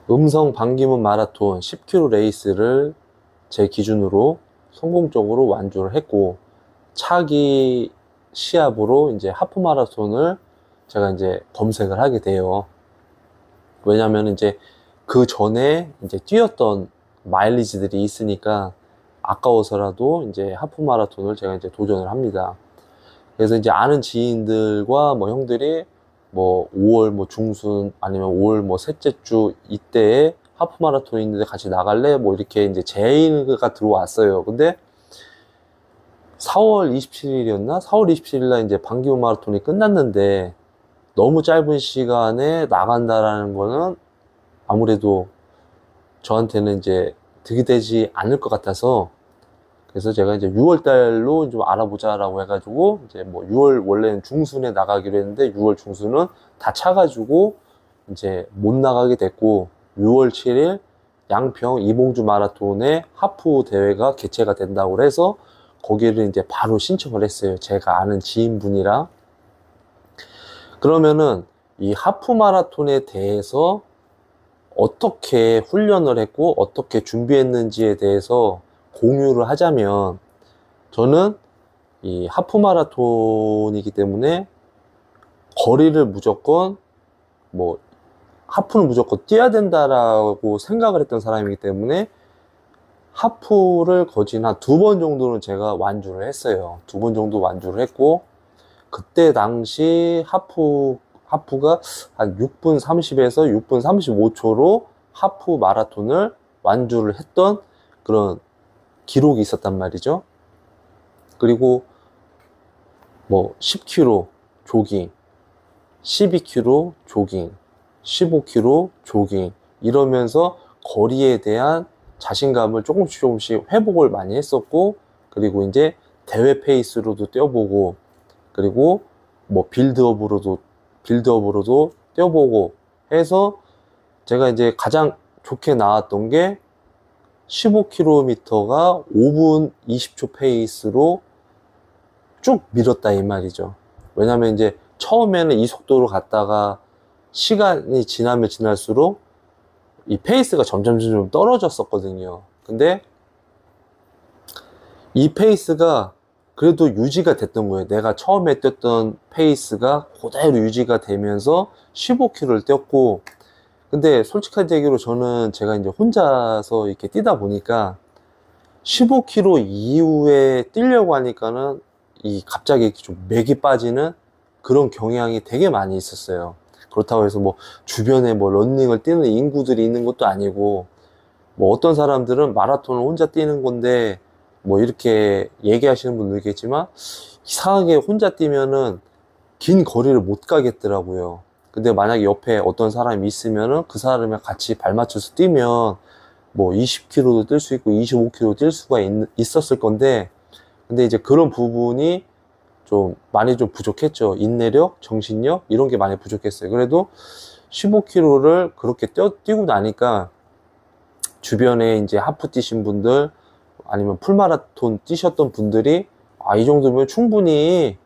음성 반기문 마라톤 10km 레이스를 제 기준으로 성공적으로 완주를 했고, 차기 시합으로 이제 하프 마라톤을 제가 이제 검색을 하게 돼요. 왜냐면 이제 그 전에 이제 뛰었던 마일리지들이 있으니까 아까워서라도 이제 하프 마라톤을 제가 이제 도전을 합니다. 그래서 이제 아는 지인들과 뭐 형들이 뭐 5월 뭐 중순 아니면 5월 뭐 셋째 주 이때에 하프 마라톤 있는데 같이 나갈래? 뭐 이렇게 이제 제의가 들어왔어요. 근데 4월 27일이었나? 4월 27일 날 이제 반기문 마라톤이 끝났는데 너무 짧은 시간에 나간다라는 거는 아무래도 저한테는 이제 득이 되지 않을 것 같아서, 그래서 제가 이제 6월 달로 좀 알아보자라고 해가지고 이제 뭐 6월 원래는 중순에 나가기로 했는데 6월 중순은 다 차가지고 이제 못 나가게 됐고, 6월 7일 양평 이봉주 마라톤의 하프 대회가 개최가 된다고 해서 거기를 이제 바로 신청을 했어요. 제가 아는 지인분이랑. 그러면은 이 하프 마라톤에 대해서 어떻게 훈련을 했고 어떻게 준비했는지에 대해서 공유를 하자면, 저는 이 하프 마라톤이기 때문에 거리를 무조건 뭐 하프는 무조건 뛰어야 된다라고 생각을 했던 사람이기 때문에 하프를 거진 한 2번 정도는 제가 완주를 했어요. 2번 정도 완주를 했고, 그때 당시 하프가 한 6분 30에서 6분 35초로 하프 마라톤을 완주를 했던 그런 기록이 있었단 말이죠. 그리고 뭐 10km 조깅, 12km 조깅, 15km 조깅 이러면서 거리에 대한 자신감을 조금씩 회복을 많이 했었고, 그리고 이제 대회 페이스로도 뛰어보고, 그리고 뭐 빌드업으로도 뛰어보고 해서 제가 이제 가장 좋게 나왔던 게 15km가 5분 20초 페이스로 쭉 밀었다 이 말이죠. 왜냐면 이제 처음에는 이 속도로 갔다가 시간이 지나면 지날수록 이 페이스가 점점 떨어졌었거든요. 근데 이 페이스가 그래도 유지가 됐던 거예요. 내가 처음에 뛰었던 페이스가 그대로 유지가 되면서 15km를 뛰었고, 근데 솔직한 얘기로 저는 제가 이제 혼자서 이렇게 뛰다 보니까 15km 이후에 뛰려고 하니까는 이 갑자기 좀 맥이 빠지는 그런 경향이 되게 많이 있었어요. 그렇다고 해서 뭐 주변에 뭐 런닝을 뛰는 인구들이 있는 것도 아니고, 뭐 어떤 사람들은 마라톤을 혼자 뛰는 건데 뭐 이렇게 얘기하시는 분도 있겠지만, 이상하게 혼자 뛰면은 긴 거리를 못 가겠더라고요. 근데 만약에 옆에 어떤 사람이 있으면은 그 사람이랑 같이 발 맞춰서 뛰면 뭐 20km도 뛸 수 있고 25km도 뛸 수가 있었을 건데, 근데 이제 그런 부분이 좀 많이 좀 부족했죠. 인내력, 정신력 이런 게 많이 부족했어요. 그래도 15km를 그렇게 뛰고 나니까 주변에 이제 하프 뛰신 분들 아니면 풀마라톤 뛰셨던 분들이 이 정도면 충분히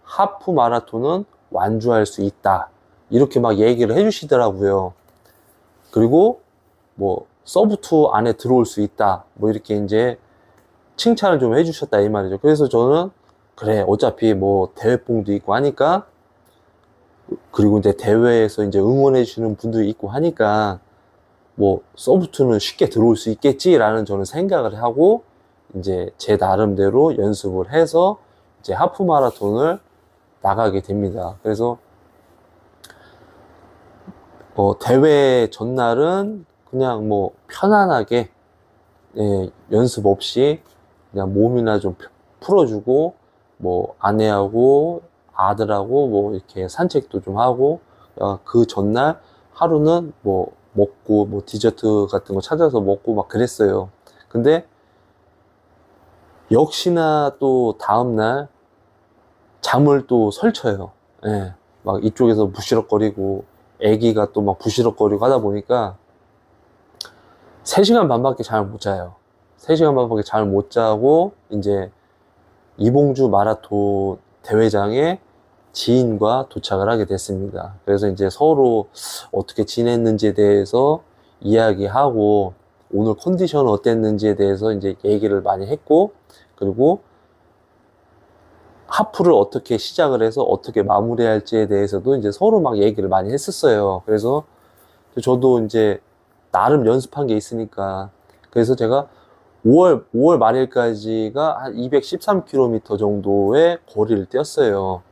하프 마라톤은 완주할 수 있다 이렇게 막 얘기를 해주시더라고요. 그리고 뭐 서브2 안에 들어올 수 있다 뭐 이렇게 이제 칭찬을 좀 해주셨다 이 말이죠. 그래서 저는 그래 어차피 뭐 대회봉도 있고 하니까, 그리고 이제 대회에서 이제 응원해 주시는 분도 있고 하니까 뭐 서브2는 쉽게 들어올 수 있겠지라는 저는 생각을 하고 이제 제 나름대로 연습을 해서 이제 하프 마라톤을 나가게 됩니다. 그래서 대회 전날은 그냥 뭐 편안하게, 연습 없이 그냥 몸이나 좀 풀어주고 뭐 아내하고 아들하고 뭐 이렇게 산책도 좀 하고, 그 전날 하루는 뭐 먹고 뭐 디저트 같은 거 찾아서 먹고 막 그랬어요. 근데 역시나 또 다음날 잠을 또 설쳐요. 예, 막 이쪽에서 부시럭거리고 애기가 또 막 부시럭거리고 하다 보니까 3시간 반밖에 잠을 못 자요. 3시간 반밖에 잠을 못 자고 이제 이봉주 마라톤 대회장에 지인과 도착을 하게 됐습니다. 그래서 이제 서로 어떻게 지냈는지에 대해서 이야기하고 오늘 컨디션 어땠는지에 대해서 이제 얘기를 많이 했고, 그리고 하프를 어떻게 시작을 해서 어떻게 마무리할지에 대해서도 이제 서로 막 얘기를 많이 했었어요. 그래서 저도 이제 나름 연습한 게 있으니까, 그래서 제가 5월 말일까지가 한 213km 정도의 거리를 뛰었어요.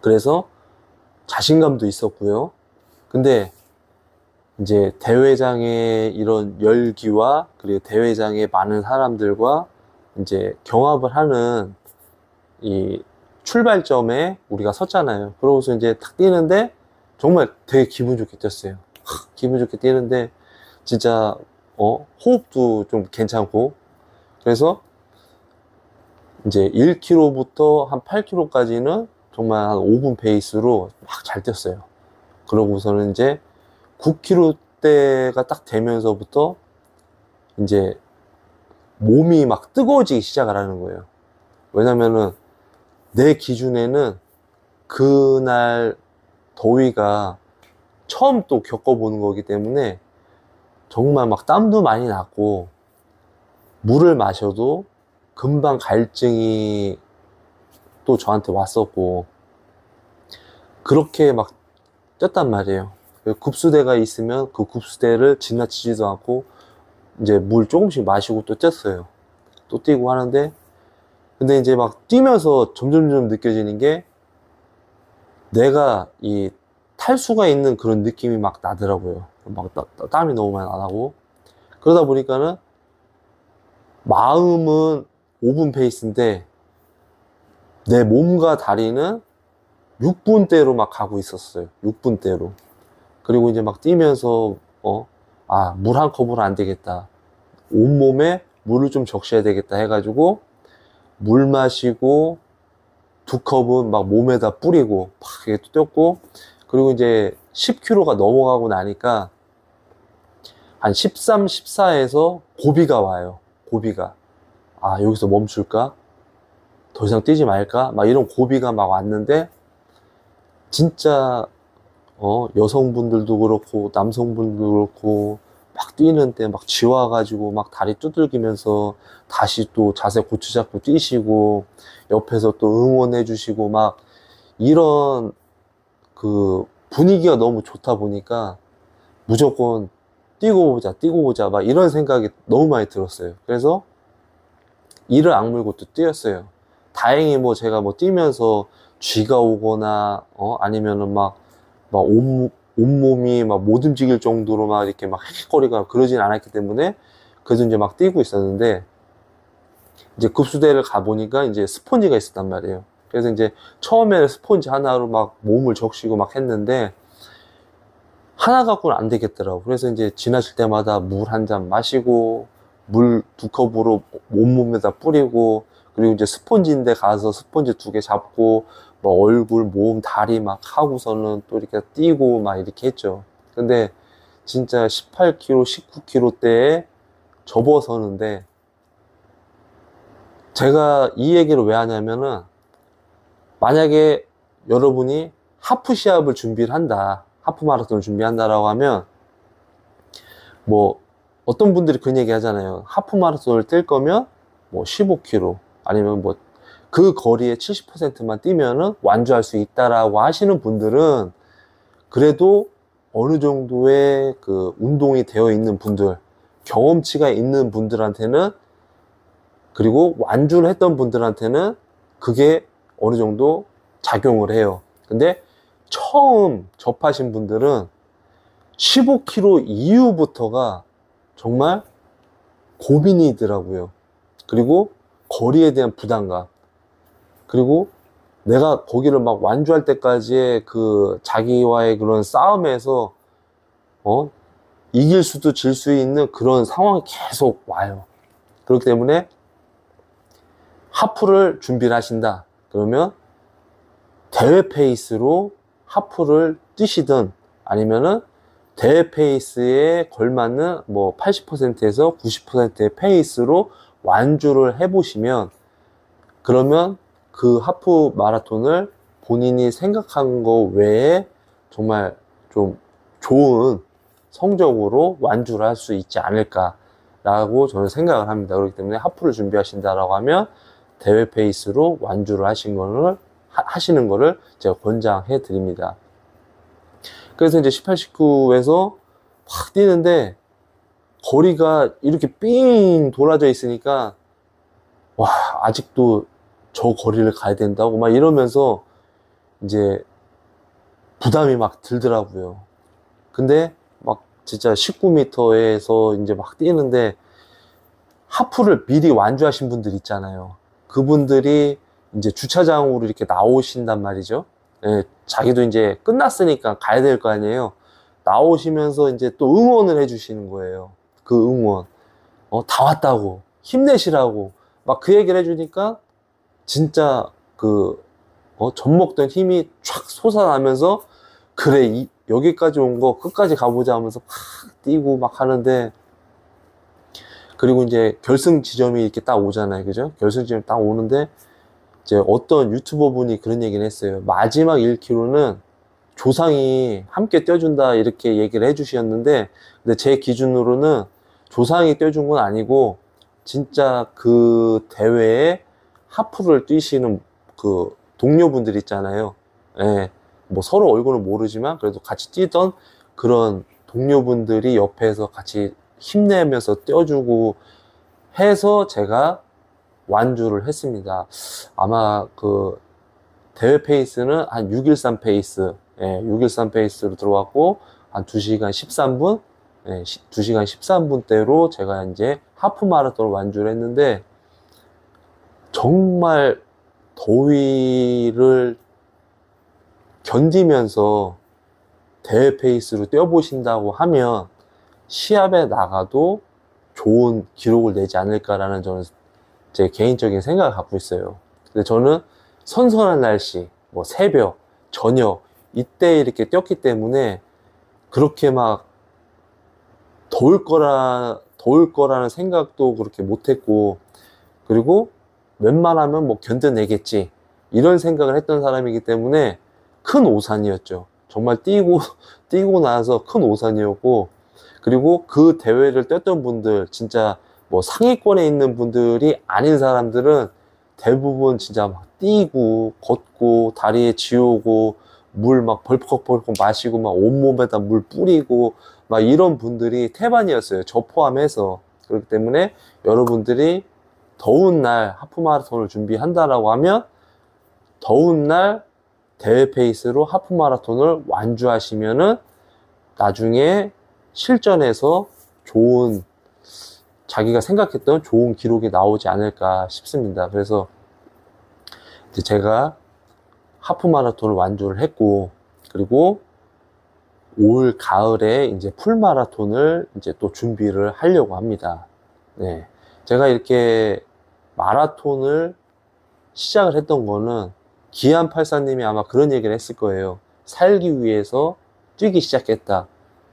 그래서 자신감도 있었고요. 근데 이제 대회장의 이런 열기와 그리고 대회장의 많은 사람들과 이제 경합을 하는 이 출발점에 우리가 섰잖아요. 그러고서 이제 탁 뛰는데 정말 되게 기분 좋게 뛰었어요. 기분 좋게 뛰는데 진짜 호흡도 좀 괜찮고, 그래서 이제 1km부터 한 8km까지는 정말 한 5분 페이스로 막 잘 뛰었어요. 그러고서는 이제 9km대가 딱 되면서부터 이제 몸이 막 뜨거워지기 시작을 하는 거예요. 왜냐면은 내 기준에는 그날 더위가 처음 또 겪어보는 거기 때문에 정말 막 땀도 많이 났고, 물을 마셔도 금방 갈증이 또 저한테 왔었고, 그렇게 막 뛰었단 말이에요. 급수대가 있으면 그 급수대를 지나치지도 않고 이제 물 조금씩 마시고 또 뛰었어요. 또 뛰고 하는데, 근데 이제 막 뛰면서 점점점 느껴지는 게 내가 이 탈수가 있는 그런 느낌이 막 나더라고요. 막 땀이 너무 많이 나고, 그러다 보니까는 마음은 5분 페이스인데 내 몸과 다리는 6분대로 막 가고 있었어요. 6분대로. 그리고 이제 막 뛰면서 물 한 컵으로 안 되겠다, 온몸에 물을 좀 적셔야 되겠다 해가지고 물 마시고 2컵은 막 몸에다 뿌리고 막 이렇게 뛰었고, 그리고 이제 10km가 넘어가고 나니까 한 13, 14에서 고비가 와요. 고비가. 아, 여기서 멈출까? 더 이상 뛰지 말까? 막 이런 고비가 막 왔는데, 진짜 여성분들도 그렇고 남성분들도 그렇고 막 뛰는데 막 지와가지고 막 다리 두들기면서 다시 또 자세 고추잡고 뛰시고, 옆에서 또 응원해 주시고 막 이런 그 분위기가 너무 좋다 보니까 무조건 뛰고 보자 막 이런 생각이 너무 많이 들었어요. 그래서 이를 악물고 또 뛰었어요. 다행히 뭐 제가 뭐 뛰면서 쥐가 오거나 아니면은 막 온몸이 막 못 움직일 정도로 막 이렇게 막 헥헥거리거나 그러진 않았기 때문에 그래도 이제 막 뛰고 있었는데, 이제 급수대를 가보니까 이제 스폰지가 있었단 말이에요. 그래서 이제 처음에는 스폰지 하나로 막 몸을 적시고 막 했는데 하나 갖고는 안 되겠더라고. 그래서 이제 지나칠 때마다 물 한 잔 마시고 물 2컵으로 온몸에다 뿌리고, 그리고 이제 스폰지인데 가서 스폰지 2개 잡고 뭐 얼굴, 몸, 다리 막 하고서는 또 이렇게 뛰고 막 이렇게 했죠. 근데 진짜 18km, 19km대에 접어서는데, 제가 이 얘기를 왜 하냐면은 만약에 여러분이 하프 시합을 준비를 한다, 하프 마라톤을 준비한다라고 하면 뭐 어떤 분들이 그런 얘기 하잖아요. 하프 마라톤을 뛸 거면 뭐 15km 아니면 뭐 그 거리의 70%만 뛰면은 완주할 수 있다라고 하시는 분들은 그래도 어느 정도의 그 운동이 되어 있는 분들, 경험치가 있는 분들한테는, 그리고 완주를 했던 분들한테는 그게 어느 정도 작용을 해요. 근데 처음 접하신 분들은 15km 이후부터가 정말 고민이더라고요. 그리고 거리에 대한 부담감, 그리고 내가 거기를 막 완주할 때까지의 그 자기와의 그런 싸움에서 이길 수도 질 수 있는 그런 상황이 계속 와요. 그렇기 때문에 하프를 준비를 하신다 그러면 대회 페이스로 하프를 뛰시든, 아니면은 대회 페이스에 걸맞는 뭐 80%에서 90%의 페이스로 완주를 해보시면, 그러면 그 하프 마라톤을 본인이 생각한 거 외에 정말 좀 좋은 성적으로 완주를 할 수 있지 않을까라고 저는 생각을 합니다. 그렇기 때문에 하프를 준비하신다라고 하면 대회 페이스로 완주를 하시는 거를 제가 권장해 드립니다. 그래서 이제 18, 19에서 막 뛰는데 거리가 이렇게 삥 돌아져 있으니까 와, 아직도 저 거리를 가야 된다고 막 이러면서 이제 부담이 막 들더라고요. 근데 막 진짜 19m에서 이제 막 뛰는데 하프를 미리 완주하신 분들 있잖아요. 그분들이 이제 주차장으로 이렇게 나오신단 말이죠. 예, 자기도 이제 끝났으니까 가야 될 거 아니에요. 나오시면서 이제 또 응원을 해주시는 거예요. 그 응원. 다 왔다고. 힘내시라고. 막 그 얘기를 해주니까 진짜 젖먹던 힘이 촥 솟아나면서 그래, 여기까지 온 거 끝까지 가보자 하면서 팍 뛰고 막 하는데, 그리고 이제 결승 지점이 이렇게 딱 오잖아요. 그죠? 결승 지점이 딱 오는데, 이제 어떤 유튜버 분이 그런 얘기를 했어요. 마지막 1km는 조상이 함께 뛰어준다 이렇게 얘기를 해주셨는데, 근데 제 기준으로는 조상이 뛰어준 건 아니고 진짜 그 대회에 하프를 뛰시는 그 동료분들 있잖아요. 예, 뭐 서로 얼굴은 모르지만 그래도 같이 뛰던 그런 동료분들이 옆에서 같이 힘내면서 뛰어주고 해서 제가 완주를 했습니다. 아마 그 대회 페이스는 한 613 페이스, 613 페이스로 들어왔고 한 2시간 13분, 2시간 13분대로 제가 이제 하프 마라톤을 완주를 했는데, 정말 더위를 견디면서 대회 페이스로 뛰어보신다고 하면 시합에 나가도 좋은 기록을 내지 않을까라는 저는 제 개인적인 생각을 갖고 있어요. 근데 저는 선선한 날씨, 뭐 새벽, 저녁 이때 이렇게 뛰었기 때문에 그렇게 막 더울 거라는 생각도 그렇게 못했고, 그리고 웬만하면 뭐 견뎌내겠지 이런 생각을 했던 사람이기 때문에 큰 오산이었죠. 정말 뛰고 나서 큰 오산이었고, 그리고 그 대회를 뛰었던 분들, 진짜 뭐 상위권에 있는 분들이 아닌 사람들은 대부분 진짜 막 뛰고 걷고 다리에 지우고 물 막 벌컥벌컥 마시고 막 온몸에다 물 뿌리고 막 이런 분들이 태반이었어요. 저 포함해서. 그렇기 때문에 여러분들이 더운 날 하프 마라톤을 준비한다라고 하면 더운 날 대회 페이스로 하프 마라톤을 완주하시면은 나중에 실전에서 자기가 생각했던 좋은 기록이 나오지 않을까 싶습니다. 그래서 이제 제가 하프 마라톤을 완주를 했고, 그리고 올 가을에 이제 풀 마라톤을 이제 또 준비를 하려고 합니다. 네. 제가 이렇게 마라톤을 시작을 했던 거는 기안84님이 아마 그런 얘기를 했을 거예요. 살기 위해서 뛰기 시작했다.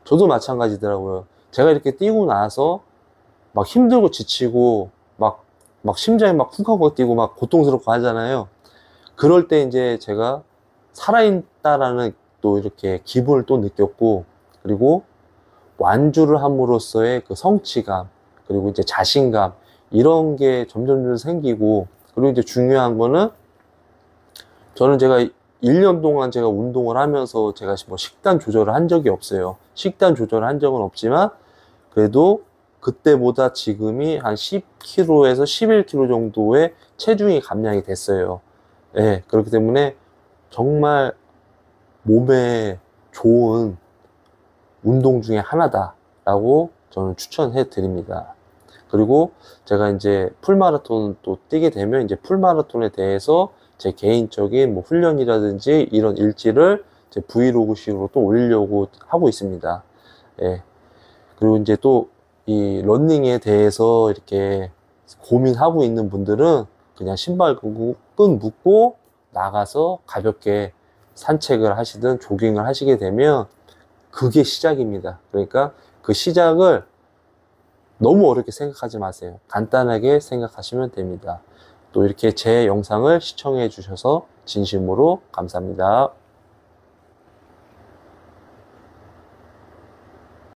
저도 마찬가지더라고요. 제가 이렇게 뛰고 나서 막 힘들고 지치고 막 심장이 막 쿵하고 뛰고 막 고통스럽고 하잖아요. 그럴 때 이제 제가 살아있다라는 또 이렇게 기분을 또 느꼈고, 그리고 완주를 함으로써의 그 성취감, 그리고 이제 자신감, 이런 게 점점 생기고, 그리고 이제 중요한 거는 저는 제가 1년 동안 제가 운동을 하면서 제가 뭐 식단 조절을 한 적이 없어요. 식단 조절을 한 적은 없지만 그래도 그때보다 지금이 한 10kg에서 11kg 정도의 체중이 감량이 됐어요. 네, 그렇기 때문에 정말 몸에 좋은 운동 중에 하나다라고 저는 추천해 드립니다. 그리고 제가 이제 풀마라톤 또 뛰게 되면 이제 풀마라톤에 대해서 제 개인적인 뭐 훈련이라든지 이런 일지를 제 브이로그식으로 또 올리려고 하고 있습니다. 예. 그리고 이제 또 이 러닝에 대해서 이렇게 고민하고 있는 분들은 그냥 신발 끈 묶고 나가서 가볍게 산책을 하시든 조깅을 하시게 되면 그게 시작입니다. 그러니까 그 시작을 너무 어렵게 생각하지 마세요. 간단하게 생각하시면 됩니다. 또 이렇게 제 영상을 시청해 주셔서 진심으로 감사합니다.